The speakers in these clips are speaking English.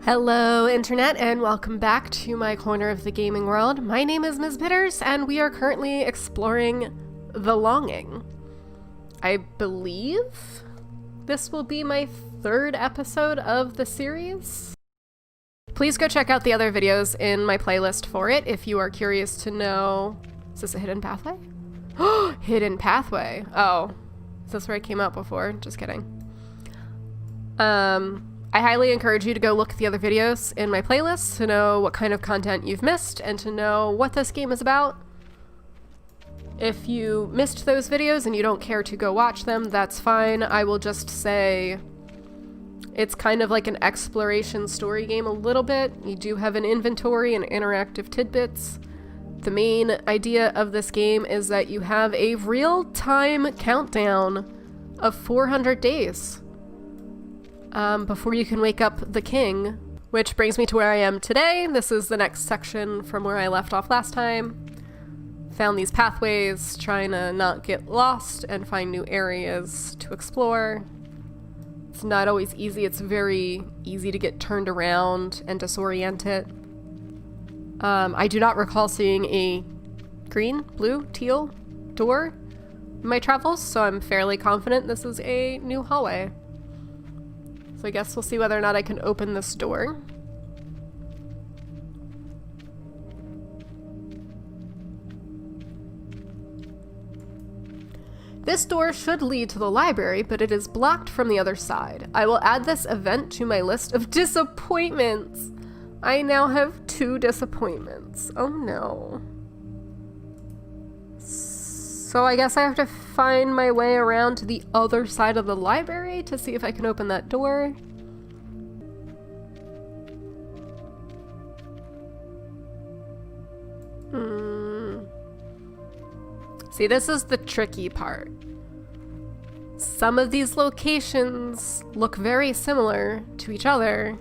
Hello Internet, and welcome back to my corner of the gaming world. My name is MsBitters, and we are currently exploring The Longing. I believe this will be my third episode of the series. Please go check out the other videos in my playlist for it if you are curious to know... Is this a hidden pathway? Hidden pathway. Oh, is this where I came out before? Just kidding. I highly encourage you to go look at the other videos in my playlist to know what kind of content you've missed and to know what this game is about. If you missed those videos and you don't care to go watch them, that's fine. I will just say it's kind of like an exploration story game a little bit. You do have an inventory and interactive tidbits. The main idea of this game is that you have a real-time countdown of 400 days. Before you can wake up the king, which brings me to where I am today. This is the next section from where I left off last time. Found these pathways, trying to not get lost and find new areas to explore. It's not always easy. It's very easy to get turned around and disoriented. I do not recall seeing a green, blue, teal door in my travels, so I'm fairly confident this is a new hallway. So I guess we'll see whether or not I can open this door. This door should lead to the library, but it is blocked from the other side. I will add this event to my list of disappointments. I now have 2 disappointments. Oh no. So I guess I have to find my way around to the other side of the library to see if I can open that door. See, this is the tricky part. Some of these locations look very similar to each other,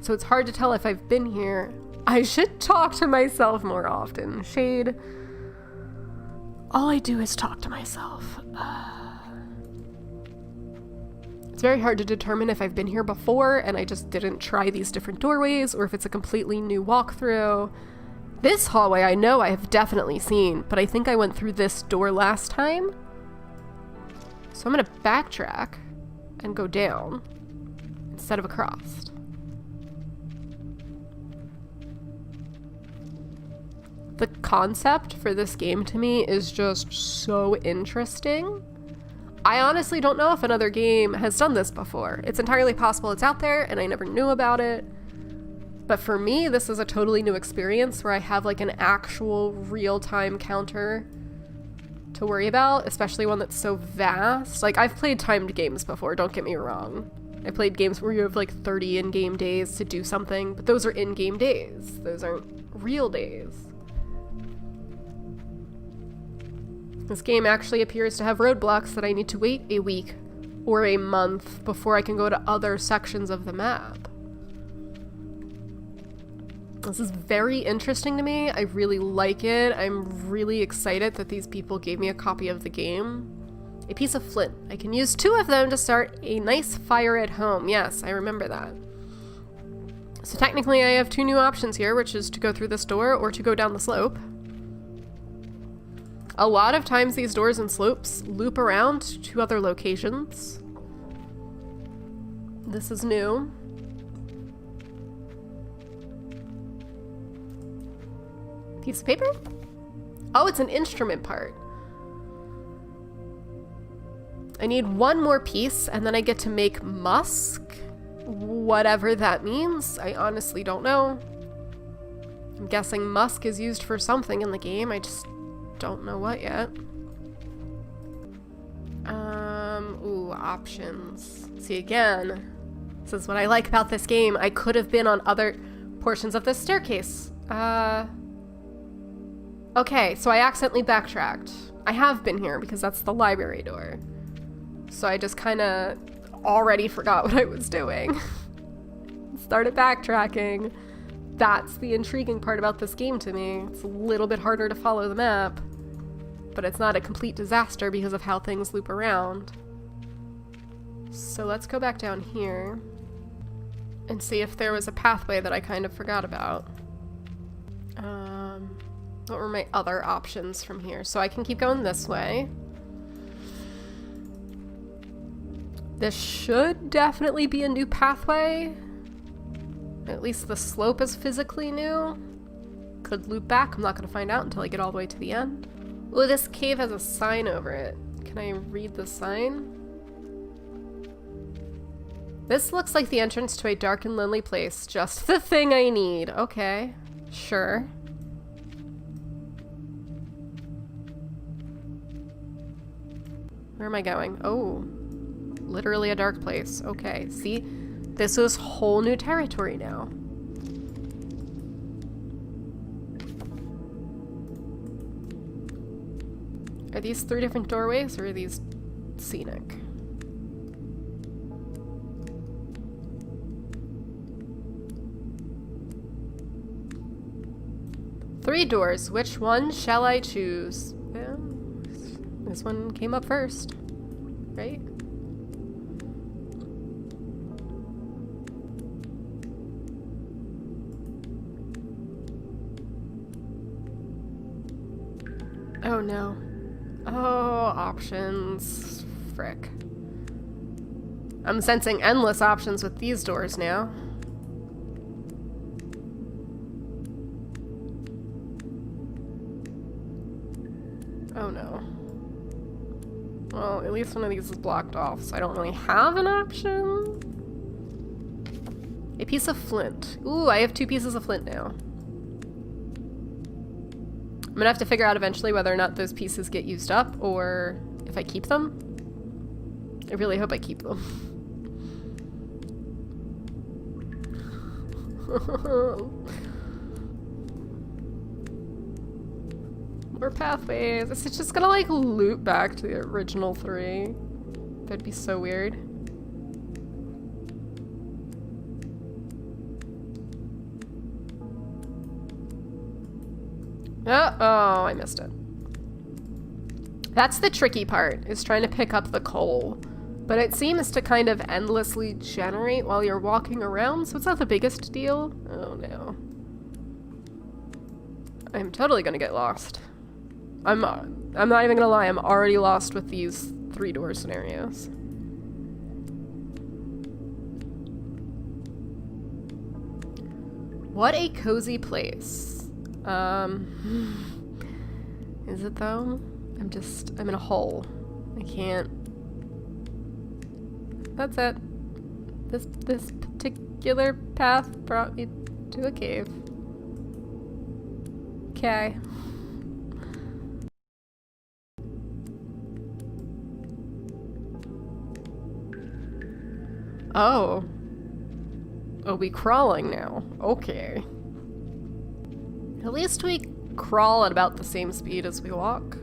so it's hard to tell if I've been here. I should talk to myself more often. Shade. All I do is talk to myself. It's very hard to determine if I've been here before and I just didn't try these different doorways, or if it's a completely new walkthrough. This hallway I know I have definitely seen, but I think I went through this door last time. So I'm gonna backtrack and go down instead of across. The concept for this game to me is just so interesting. I honestly don't know if another game has done this before. It's entirely possible it's out there and I never knew about it. But for me, this is a totally new experience where I have like an actual real-time counter to worry about, especially one that's so vast. Like, I've played timed games before, don't get me wrong. I played games where you have like 30 in-game days to do something, but those are in-game days. Those aren't real days. This game actually appears to have roadblocks that I need to wait a week or a month before I can go to other sections of the map. This is very interesting to me. I really like it. I'm really excited that these people gave me a copy of the game. A piece of flint. I can use 2 of them to start a nice fire at home. Yes, I remember that. So technically I have 2 new options here, which is to go through this door or to go down the slope. A lot of times these doors and slopes loop around to other locations. This is new. Piece of paper? Oh, it's an instrument part. I need 1 more piece and then I get to make musk. Whatever that means, I honestly don't know. I'm guessing musk is used for something in the game. I just don't know what yet. Ooh, options. See, again, this is what I like about this game. I could have been on other portions of this staircase. Okay, so I accidentally backtracked. I have been here because that's the library door. So I just kind of already forgot what I was doing. Started backtracking. That's the intriguing part about this game to me. It's a little bit harder to follow the map, but it's not a complete disaster because of how things loop around. So let's go back down here. and see if there was a pathway that I kind of forgot about. What were my other options from here? So I can keep going this way. This should definitely be a new pathway. At least the slope is physically new. Could loop back. I'm not going to find out until I get all the way to the end. Oh, this cave has a sign over it. Can I read the sign? This looks like the entrance to a dark and lonely place. Just the thing I need. Okay, sure. Where am I going? Oh, literally a dark place. Okay, see? This is whole new territory now. Are these 3 different doorways, or are these scenic? Three doors. Which one shall I choose? Yeah, this one came up first, right? Oh no. Oh, options. Frick. I'm sensing endless options with these doors now. Oh no. Well, at least one of these is blocked off, so I don't really have an option. A piece of flint. Ooh, I have 2 pieces of flint now. I'm gonna have to figure out eventually whether or not those pieces get used up, or if I keep them. I really hope I keep them. More pathways. Is it just gonna like loop back to the original 3? That'd be so weird. Oh, I missed it. That's the tricky part, is trying to pick up the coal. But it seems to kind of endlessly generate while you're walking around, so it's not the biggest deal. Oh no. I'm totally gonna get lost. I'm not even gonna lie, I'm already lost with these 3 door scenarios. What a cozy place. Is it though? I'm in a hole. I can't. That's it. This particular path brought me to a cave. Okay. Oh. Oh, we crawling now. Okay. At least we crawl at about the same speed as we walk.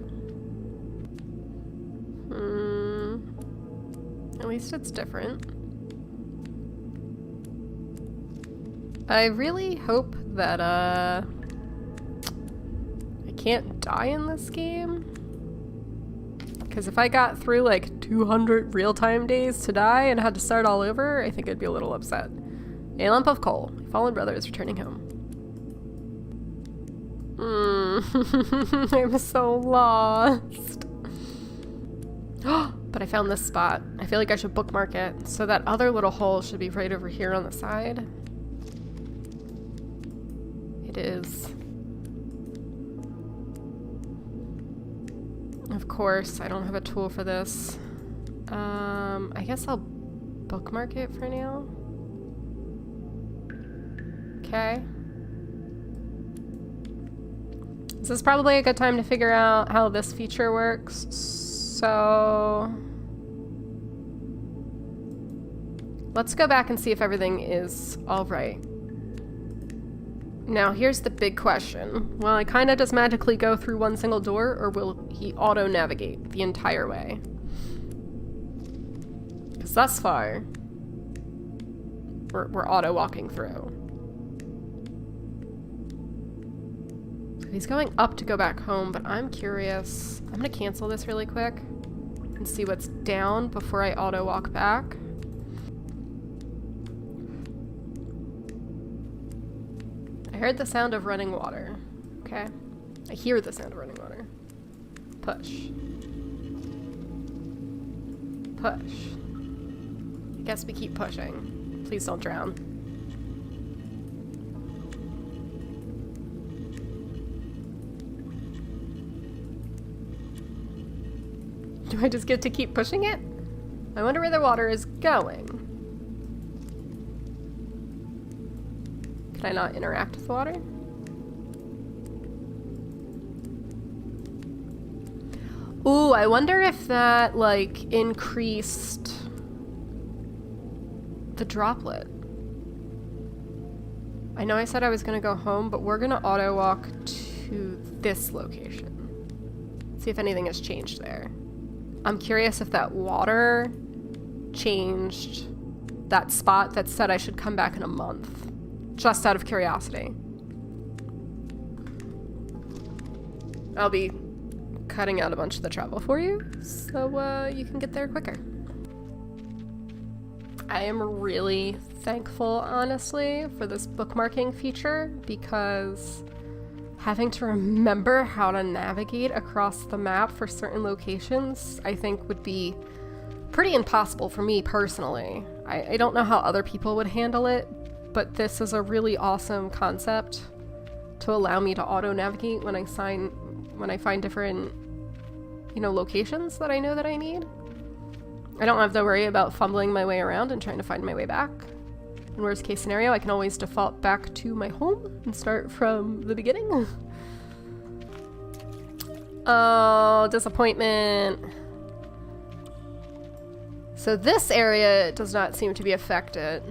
At least it's different. I really hope that, I can't die in this game. Because if I got through like 200 real-time days to die and had to start all over, I think I'd be a little upset. A lump of coal. My fallen brother is returning home. I'm so lost. But I found this spot. I feel like I should bookmark it. So that other little hole should be right over here on the side. It is. Of course, I don't have a tool for this. I guess I'll bookmark it for now. Okay. This is probably a good time to figure out how this feature works. So let's go back and see if everything is all right. Now here's the big question. Will I kind of just magically go through one single door, or will he auto-navigate the entire way? Because thus far, we're auto-walking through. He's going up to go back home, but I'm curious. I'm gonna cancel this really quick and see what's down before I auto walk back. I heard the sound of running water. Okay. I hear the sound of running water. Push. Push. I guess we keep pushing. Please don't drown. Do I just get to keep pushing it? I wonder where the water is going. Can I not interact with the water? Ooh, I wonder if that, like, increased the droplet. I know I said I was gonna go home, but we're gonna auto walk to this location. See if anything has changed there. I'm curious if that water changed that spot that said I should come back in a month. Just out of curiosity. I'll be cutting out a bunch of the travel for you, so you can get there quicker. I am really thankful, honestly, for this bookmarking feature, because having to remember how to navigate across the map for certain locations, I think would be pretty impossible for me personally. I don't know how other people would handle it, but this is a really awesome concept to allow me to auto-navigate when I find different, you know, locations that I know that I need. I don't have to worry about fumbling my way around and trying to find my way back. In worst case scenario, I can always default back to my home and start from the beginning. Oh, disappointment. So this area does not seem to be affected.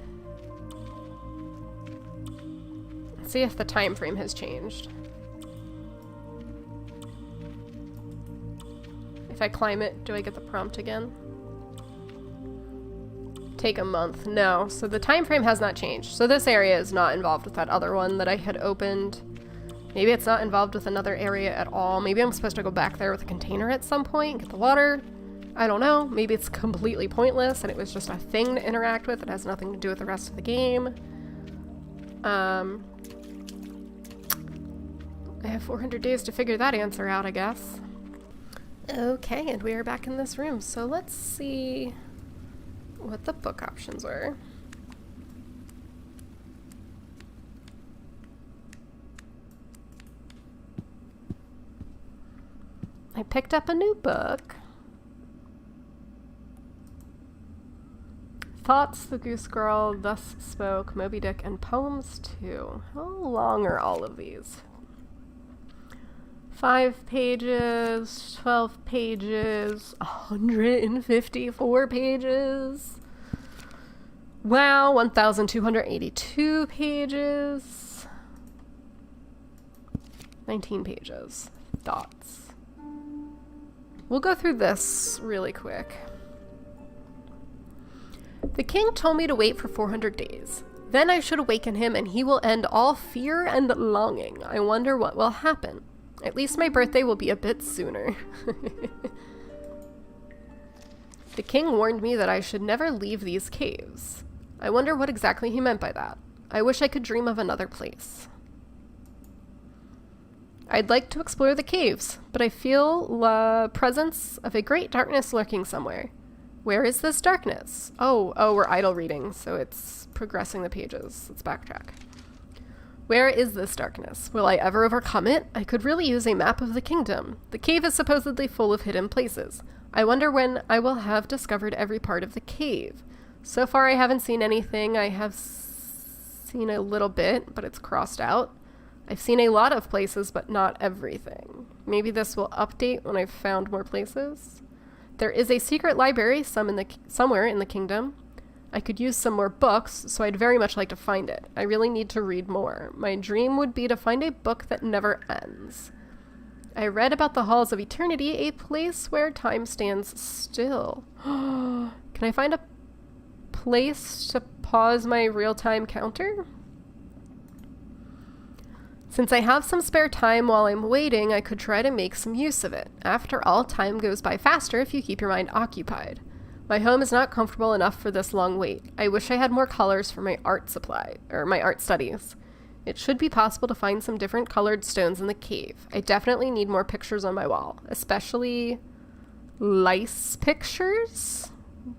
Let's see if the time frame has changed. If I climb it, do I get the prompt again? Take a month. No. So the time frame has not changed. So this area is not involved with that other one that I had opened. Maybe it's not involved with another area at all. Maybe I'm supposed to go back there with a container at some point, get the water. I don't know. Maybe it's completely pointless and it was just a thing to interact with. It has nothing to do with the rest of the game. I have 400 days to figure that answer out, I guess. Okay, and we are back in this room. So let's see what the book options were. I picked up a new book. Thoughts, The Goose Girl, Thus Spoke, Moby Dick, and Poems 2. How long are all of these? 5 pages, 12 pages, 154 pages. Wow, 1,282 pages. 19 pages. Thoughts. We'll go through this really quick. The king told me to wait for 400 days. Then I should awaken him and he will end all fear and longing. I wonder what will happen. At least my birthday will be a bit sooner. The king warned me that I should never leave these caves. I wonder what exactly he meant by that. I wish I could dream of another place. I'd like to explore the caves, but I feel the presence of a great darkness lurking somewhere. Where is this darkness? Oh, we're idle reading, so it's progressing the pages. Let's backtrack. Where is this darkness? Will I ever overcome it? I could really use a map of the kingdom. The cave is supposedly full of hidden places. I wonder when I will have discovered every part of the cave. So far I haven't seen anything. I have seen a little bit, but it's crossed out. I've seen a lot of places, but not everything. Maybe this will update when I've found more places. There is a secret library somewhere in the kingdom. I could use some more books, so I'd very much like to find it. I really need to read more. My dream would be to find a book that never ends. I read about the Halls of Eternity, a place where time stands still. Can I find a place to pause my real-time counter? Since I have some spare time while I'm waiting, I could try to make some use of it. After all, time goes by faster if you keep your mind occupied. My home is not comfortable enough for this long wait. I wish I had more colors for my art supply, or my art studies. It should be possible to find some different colored stones in the cave. I definitely need more pictures on my wall, especially lice pictures.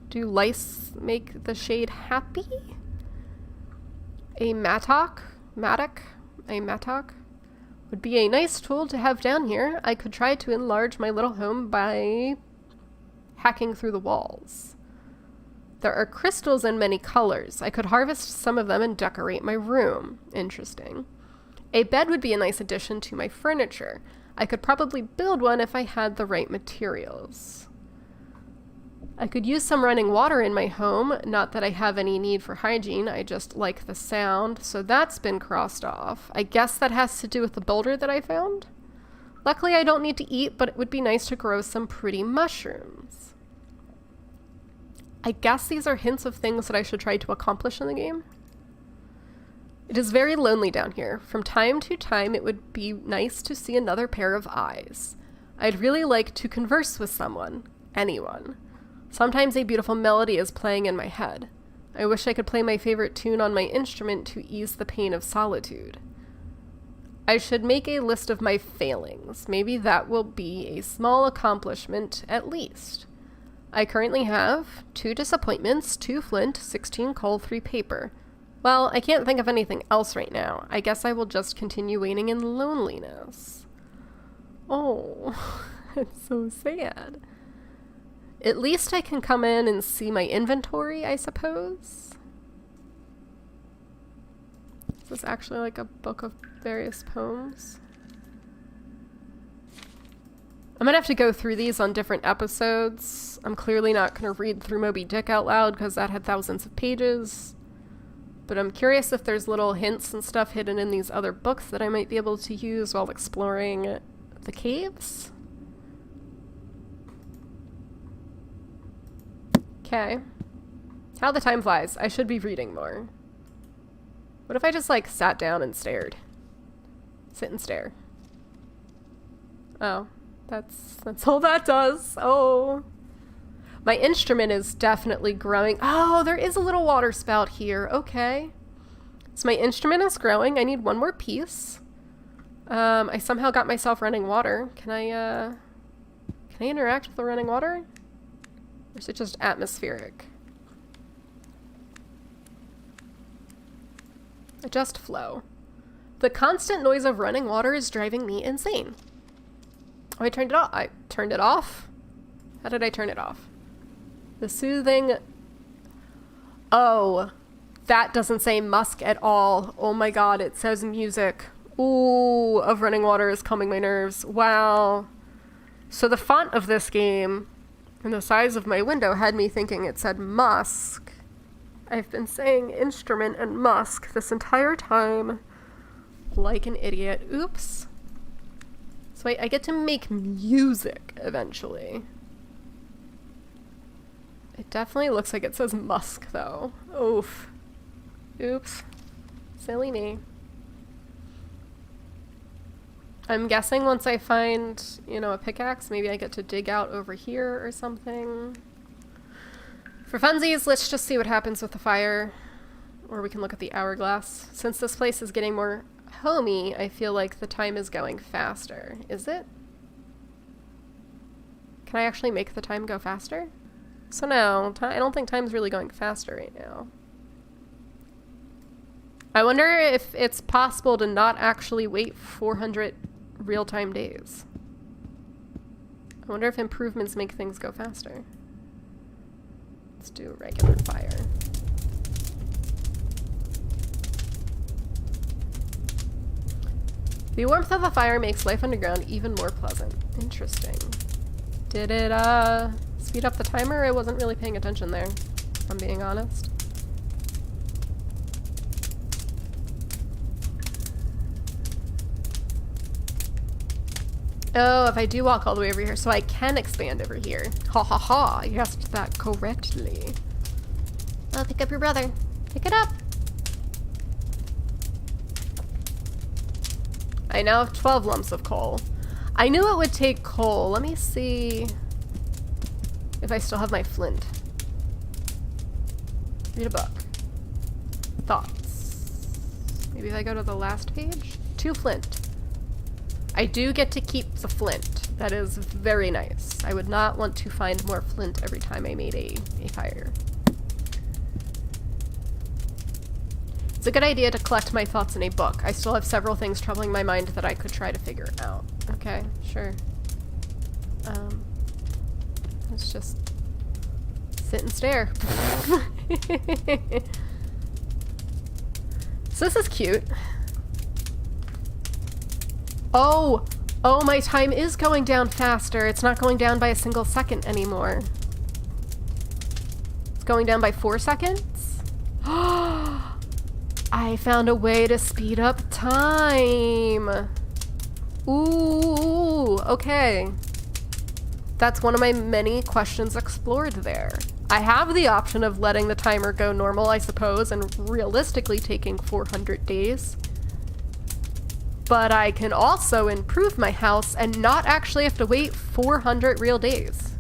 Do lice make the shade happy? A mattock would be a nice tool to have down here. I could try to enlarge my little home by hacking through the walls. There are crystals in many colors. I could harvest some of them and decorate my room. Interesting. A bed would be a nice addition to my furniture. I could probably build one if I had the right materials. I could use some running water in my home. Not that I have any need for hygiene, I just like the sound, so that's been crossed off. I guess that has to do with the boulder that I found. Luckily, I don't need to eat, but it would be nice to grow some pretty mushrooms. I guess these are hints of things that I should try to accomplish in the game. It is very lonely down here. From time to time, it would be nice to see another pair of eyes. I'd really like to converse with someone. Anyone. Sometimes a beautiful melody is playing in my head. I wish I could play my favorite tune on my instrument to ease the pain of solitude. I should make a list of my failings. Maybe that will be a small accomplishment at least. I currently have 2 disappointments, 2 flint, 16 coal, 3 paper. Well, I can't think of anything else right now. I guess I will just continue waiting in loneliness. Oh, it's so sad. At least I can come in and see my inventory, I suppose. Is this actually like a book of various poems? I'm gonna have to go through these on different episodes. I'm clearly not gonna read through Moby Dick out loud because that had thousands of pages. But I'm curious if there's little hints and stuff hidden in these other books that I might be able to use while exploring the caves. Okay. How the time flies. I should be reading more. What if I just, like, sat down and stared? Sit and stare. Oh. That's all that does. Oh. My instrument is definitely growing. Oh, there is a little water spout here. Okay. So my instrument is growing. I need one more piece. I somehow got myself running water. Can I interact with the running water? Or is it just atmospheric? Adjust flow. The constant noise of running water is driving me insane. Oh, I turned it off. I turned it off? How did I turn it off? The soothing... Oh, that doesn't say musk at all. Oh my god, it says music. Ooh, of running water is calming my nerves. Wow. So the font of this game and the size of my window had me thinking it said musk. I've been saying instrument and musk this entire time like an idiot. Oops. So I get to make music eventually. It definitely looks like it says musk though. Oof. Oops. Silly me. I'm guessing once I find, you know, a pickaxe, maybe I get to dig out over here or something. For funsies, let's just see what happens with the fire. Or we can look at the hourglass. Since this place is getting more homey, I feel like the time is going faster. Is it? Can I actually make the time go faster? So no, I don't think time's really going faster right now. I wonder if it's possible to not actually wait 400 real-time days. I wonder if improvements make things go faster. Let's do regular fire. The warmth of the fire makes life underground even more pleasant. Interesting. Did it, speed up the timer? I wasn't really paying attention there, if I'm being honest. Oh, if I do walk all the way over here, so I can expand over here. Ha ha ha, you guessed that correctly. I'll pick up your brother. Pick it up. I now have 12 lumps of coal. I knew it would take coal. Let me see if I still have my flint. Read a book. Thoughts. Maybe Maybe if I go to the last page? 2 flint. I do get to keep the flint. That is very nice. I would not want to find more flint every time I made a fire. It's a good idea to collect my thoughts in a book. I still have several things troubling my mind that I could try to figure out. Okay, sure. Let's just sit and stare. So this is cute. Oh, my time is going down faster. It's not going down by a single second anymore. It's going down by 4 seconds. I found a way to speed up time. Ooh, okay. That's one of my many questions explored there. I have the option of letting the timer go normal, I suppose, and realistically taking 400 days. But I can also improve my house and not actually have to wait 400 real days.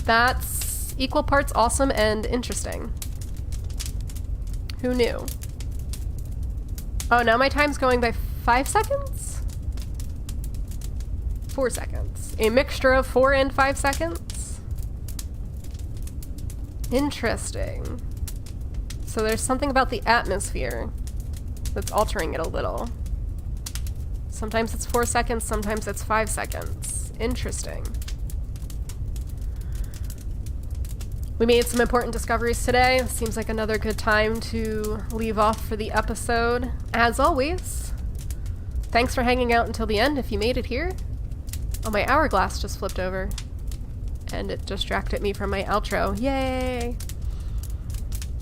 That's equal parts awesome and interesting. Who knew? Oh, now my time's going by 5 seconds? 4 seconds. A mixture of 4 and 5 seconds? Interesting. So there's something about the atmosphere that's altering it a little. Sometimes it's 4 seconds, sometimes it's 5 seconds. Interesting. We made some important discoveries today. Seems like another good time to leave off for the episode. As always, thanks for hanging out until the end if you made it here. Oh, my hourglass just flipped over. And it distracted me from my outro. Yay!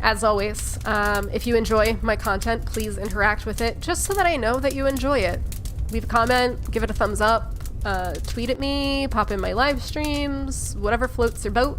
As always, if you enjoy my content, please interact with it, just so that I know that you enjoy it. Leave a comment, give it a thumbs up, tweet at me, pop in my live streams, whatever floats your boat.